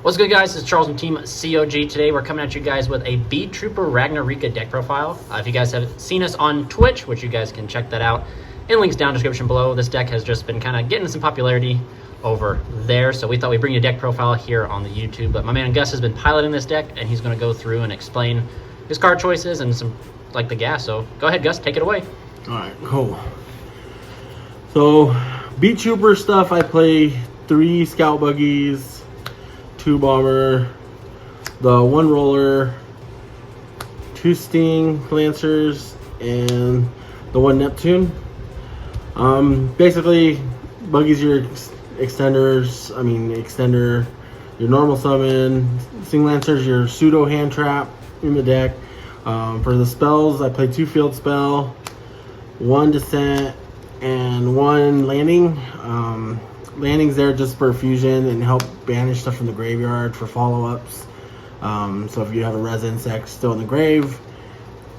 What's good, guys? It's Charles from Team COG. Today we're coming at you guys with a Beetrooper Ragna deck profile. If you guys have seen us on Twitch, which you guys can check that out, and links down in the description below, this deck has just been kind of getting some popularity over there, so we thought we'd bring you a deck profile here on the YouTube. But my man Gus has been piloting this deck, and he's going to go through and explain his card choices and some, like, the gas. So go ahead, Gus, take it away. Alright, cool. So, Beetrooper stuff, I play 3 Scout Buggies, 2 Bomber, the 1 Roller, 2 Sting Lancers, and the 1 Neptune. Basically, Buggies your extender, your normal summon. Sting Lancers, your pseudo hand trap in the deck. For the spells, I play 2 Field Spell, 1 Descent, and 1 Landing. Landing's there just for fusion and help banish stuff from the graveyard for follow-ups. So if you have a res insect still in the grave,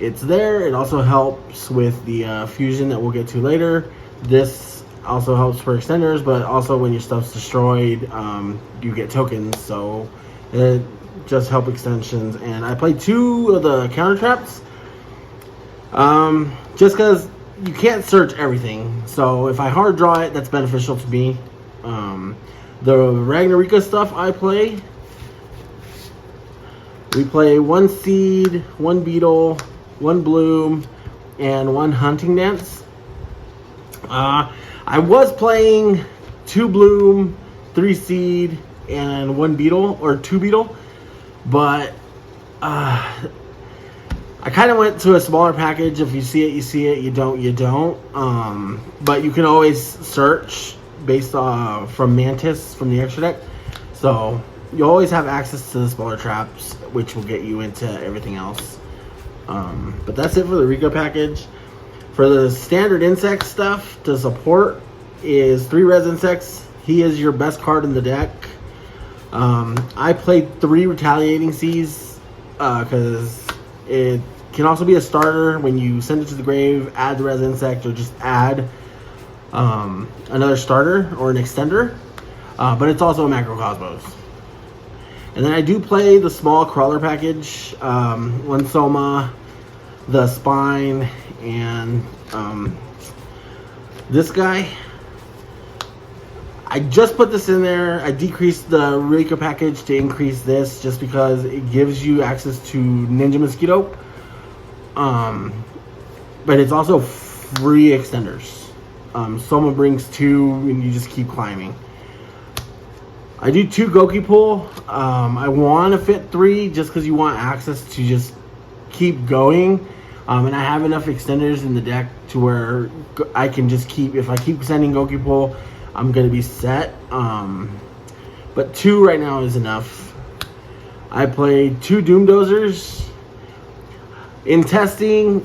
it's there. It also helps with the fusion that we'll get to later. This also helps for extenders, but also when your stuff's destroyed, you get tokens, so it just help extensions. And I played 2 of the counter traps, just because you can't search everything. So if I hard draw it, that's beneficial to me. The Ragna stuff I play, we play 1 Seed, 1 Beetle, 1 Bloom, and 1 Hunting Dance. I was playing 2 Bloom, 3 Seed, and 1 Beetle, or 2 Beetle, but I kind of went to a smaller package. If you see it, you see it. You don't, you don't. But you can always search based from Mantis from the extra deck, so you always have access to the smaller traps, which will get you into everything else. But that's it for the Rico package. For the standard insect stuff to support is 3 res insects. He is your best card in the deck. I played 3 retaliating Seas because it can also be a starter when you send it to the grave, add the res insect, or just add another starter or an extender, but it's also a macrocosmos. And then I do play the small crawler package, 1 Soma, the Spine, and this guy. I just put this in there. I decreased the Rico package to increase this just because it gives you access to Ninja Mosquito, but it's also free extenders. Soma brings 2 and you just keep climbing. I do 2 Goki Pull. I want to fit 3 just because you want access to just keep going. And I have enough extenders in the deck to where I can just keep, if I keep sending Goki Pull, I'm going to be set. But 2 right now is enough. I played 2 Doom Dozers. In testing,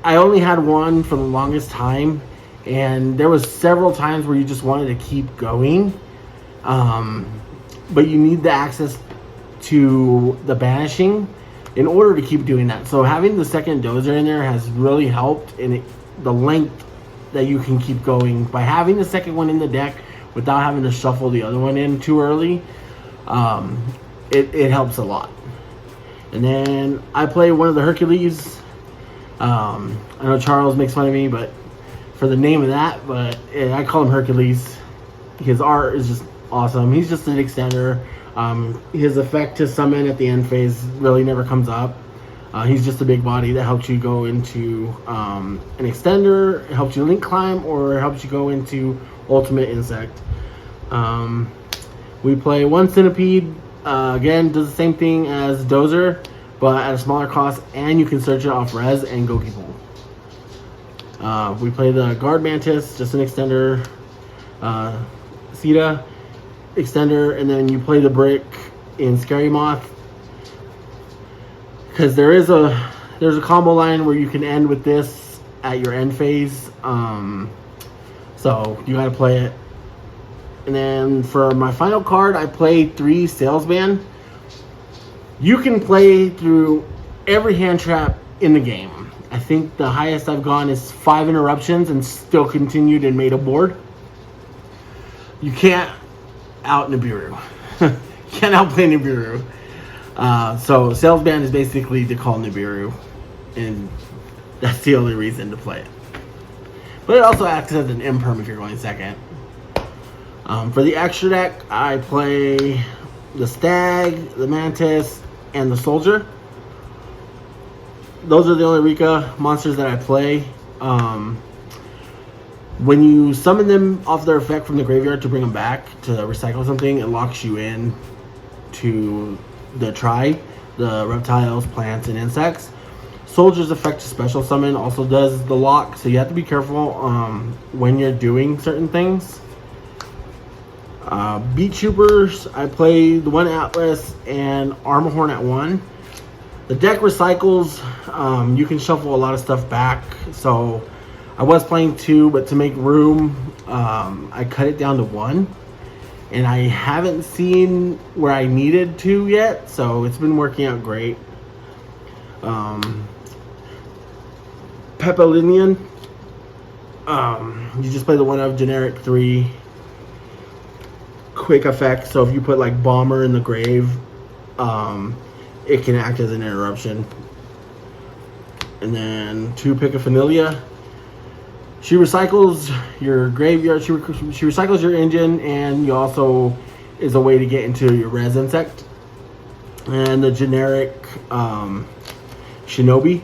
I only had 1 for the longest time. And there was several times where you just wanted to keep going. But you need the access to the banishing in order to keep doing that. So having the second dozer in there has really helped in the length that you can keep going. By having the second one in the deck without having to shuffle the other one in too early, it helps a lot. And then I play 1 of the Hercules. I know Charles makes fun of me, but for the name of that, but I call him Hercules. His art is just awesome. He's just an extender. His effect to summon at the end phase really never comes up. He's just a big body that helps you go into an extender, helps you link climb, or helps you go into ultimate insect. We play 1 Centipede. Again, does the same thing as Dozer, but at a smaller cost, and you can search it off res and Goki Pull. We play the Guard Mantis, just an extender, Sita, extender, and then you play the Brick in Scary Moth. Because there's a combo line where you can end with this at your end phase. So you gotta play it. And then for my final card, I played 3 Salesman. You can play through every hand trap in the game. I think the highest I've gone is 5 interruptions and still continued and made a board. You can't out Nibiru. can't outplay Nibiru. So Sales Band is basically to call Nibiru, and that's the only reason to play it. But it also acts as an imperm if you're going second. For the extra deck, I play the Stag, the Mantis, and the Soldier. Those are the only Rika monsters that I play. When you summon them off their effect from the graveyard to bring them back to recycle something, it locks you in to the the reptiles, plants, and insects. Soldier's effect to special summon also does the lock, so you have to be careful when you're doing certain things. Beetroopers, I play the 1 Atlas and Armorhorn at 1. The deck recycles. You can shuffle a lot of stuff back, so I was playing 2, but to make room, I cut it down to 1. And I haven't seen where I needed to yet, so it's been working out great. Pepalinian, you just play the 1 of generic 3 quick effect, so if you put like Bomber in the grave, it can act as an interruption. And then 2 Picophilia. She recycles your graveyard, she recycles your engine, and you also is a way to get into your res insect. And the generic Shinobi.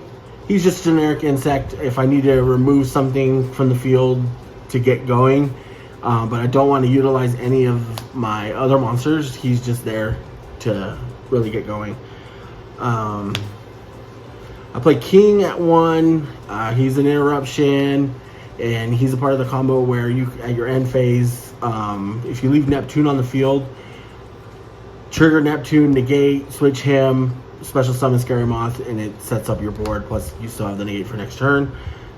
He's just a generic insect if I need to remove something from the field to get going. But I don't want to utilize any of my other monsters. He's just there to really get going. I play King at 1. He's an interruption, and he's a part of the combo where you, at your end phase, if you leave Neptune on the field, trigger Neptune, negate, switch him, special summon Scary Moth, and it sets up your board. Plus, you still have the negate for next turn.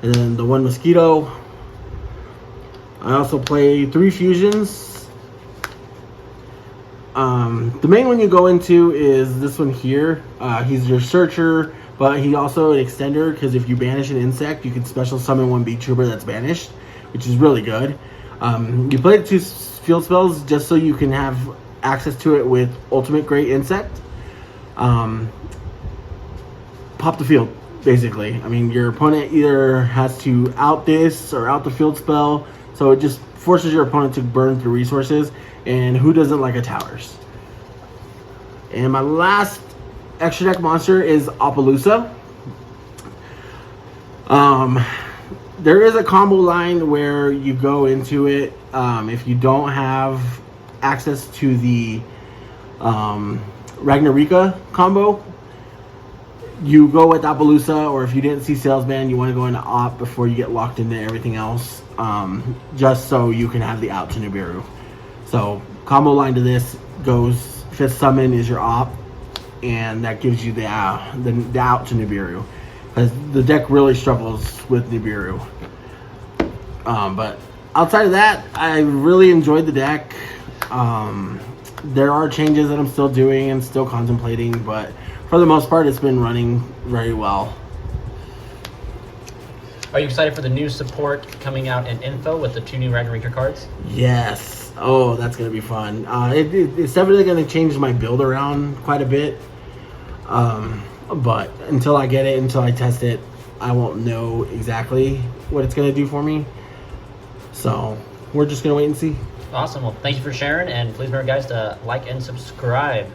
And then the 1 Mosquito. I also play 3 fusions. The main one you go into is this one here. He's your searcher, but he also an extender, because if you banish an insect, you can special summon 1 Beetrooper that's banished, which is really good. You play the 2 field spells just so you can have access to it with Ultimate Great Insect. Pop the field, basically. I mean, your opponent either has to out this or out the field spell, so it just forces your opponent to burn through resources, and who doesn't like a towers? And my last extra deck monster is Appaloosa. There is a combo line where you go into it if you don't have access to the Ragna combo. You go with Appaloosa, or if you didn't see Salesman, you want to go into Op before you get locked into everything else, just so you can have the out to Nibiru. So combo line to this goes 5th summon is your Op, and that gives you the out to Nibiru, because the deck really struggles with Nibiru. But outside of that, I really enjoyed the deck. There are changes that I'm still doing and still contemplating, but for the most part, it's been running very well. Are you excited for the new support coming out in info with the 2 new Ragna cards? Yes. Oh, that's going to be fun. It's definitely going to change my build around quite a bit. But until I get it, until I test it, I won't know exactly what it's going to do for me. So we're just going to wait and see. Awesome. Well, thank you for sharing, and please remember, guys, to like and subscribe.